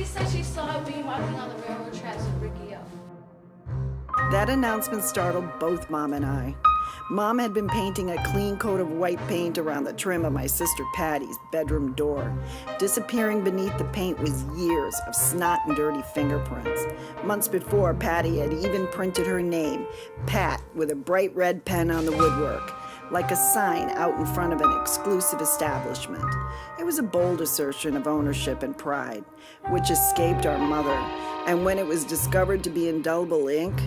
Cindy said she saw me walking on the railroad tracks with Ricky up. That announcement startled both Mom and I. Mom had been painting a clean coat of white paint around the trim of my sister Patty's bedroom door. Disappearing beneath the paint was years of snot and dirty fingerprints. Months before, Patty had even printed her name, Pat, with a bright red pen on the woodwork, like a sign out in front of an exclusive establishment. It was a bold assertion of ownership and pride, which escaped our mother, and when it was discovered to be indelible ink,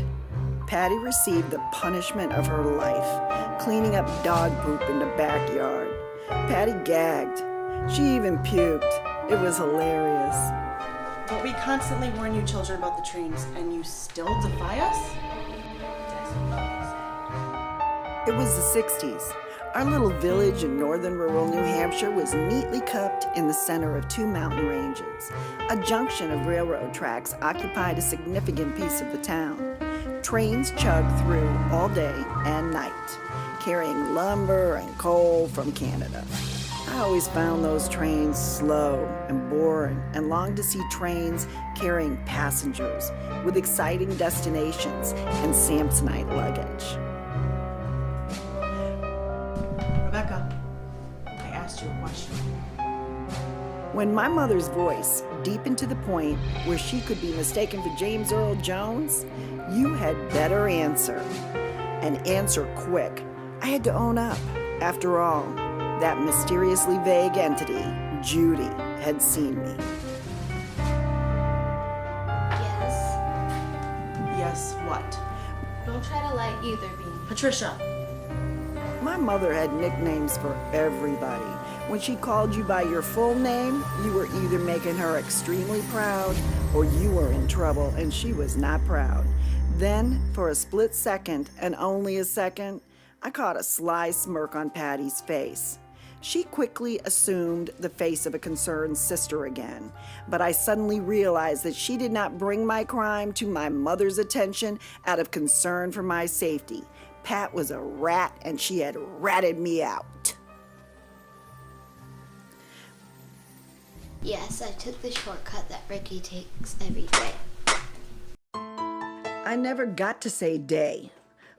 Patty received the punishment of her life, cleaning up dog poop in the backyard. Patty gagged. She even puked. It was hilarious. But we constantly warn you children about the trains, and you still defy us? It was the 60s. Our little village in northern rural New Hampshire was neatly cupped in the center of two mountain ranges. A junction of railroad tracks occupied a significant piece of the town. Trains chugged through all day and night, carrying lumber and coal from Canada. I always found those trains slow and boring and longed to see trains carrying passengers with exciting destinations and Samsonite luggage. Rebecca, I asked you a question. When my mother's voice deepened to the point where she could be mistaken for James Earl Jones, you had better answer. And answer quick. I had to own up. After all, that mysteriously vague entity, Judy, had seen me. Yes. Yes, what? Don't try to lie either, B. Patricia. My mother had nicknames for everybody. When she called you by your full name, you were either making her extremely proud or you were in trouble, and she was not proud. Then, for a split second, and only a second, I caught a sly smirk on Patty's face. She quickly assumed the face of a concerned sister again, but I suddenly realized that she did not bring my crime to my mother's attention out of concern for my safety. Pat was a rat, and she had ratted me out. Yes, I took the shortcut that Ricky takes every day. I never got to say day,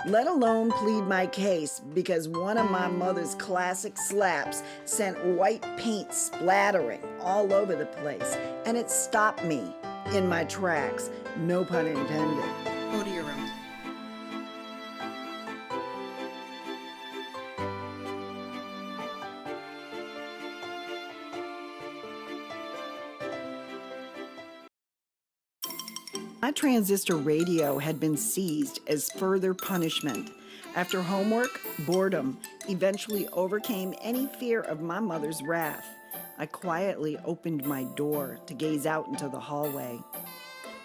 let alone plead my case, because one of my mother's classic slaps sent white paint splattering all over the place, and it stopped me in my tracks, no pun intended. Go to your room. My transistor radio had been seized as further punishment. After homework, boredom eventually overcame any fear of my mother's wrath. I quietly opened my door to gaze out into the hallway.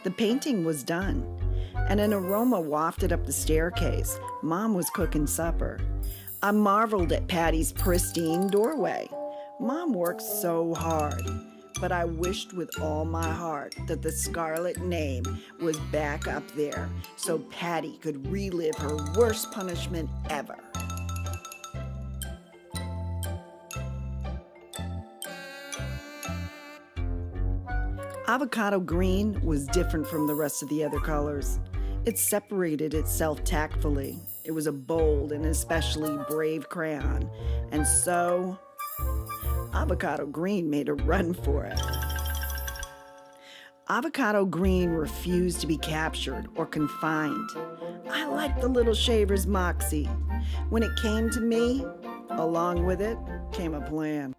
The painting was done, and an aroma wafted up the staircase. Mom was cooking supper. I marveled at Patty's pristine doorway. Mom worked so hard. But I wished with all my heart that the scarlet name was back up there so Patty could relive her worst punishment ever. Avocado Green was different from the rest of the other colors. It separated itself tactfully. It was a bold and especially brave crayon, and so Avocado Green made a run for it. Avocado Green refused to be captured or confined. I liked the little shaver's moxie. When it came to me, along with it came a plan.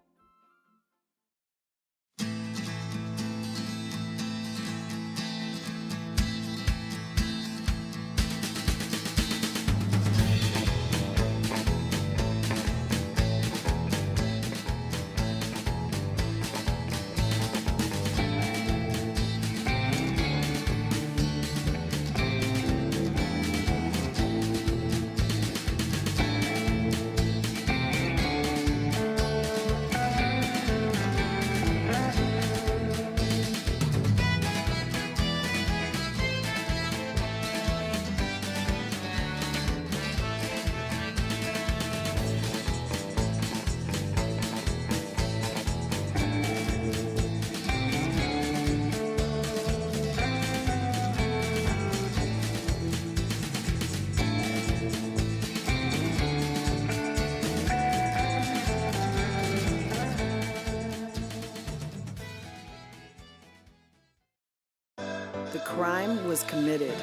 The crime was committed.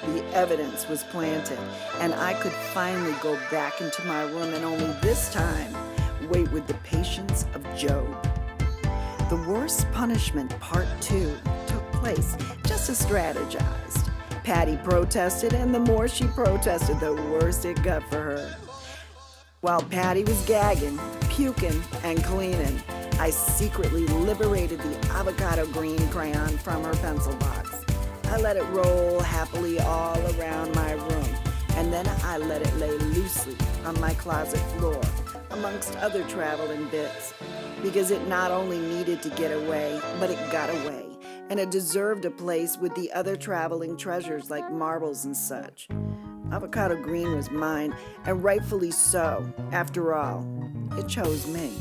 The evidence was planted, and I could finally go back into my room and only this time wait with the patience of Job. The Worst Punishment Part 2 took place just as strategized. Patty protested, and the more she protested, the worse it got for her. While Patty was gagging, puking, and cleaning, I secretly liberated the Avocado Green crayon from her pencil box. I let it roll happily all around my room, and then I let it lay loosely on my closet floor, amongst other traveling bits, because it not only needed to get away, but it got away, and it deserved a place with the other traveling treasures like marbles and such. Avocado Green was mine, and rightfully so. After all, it chose me.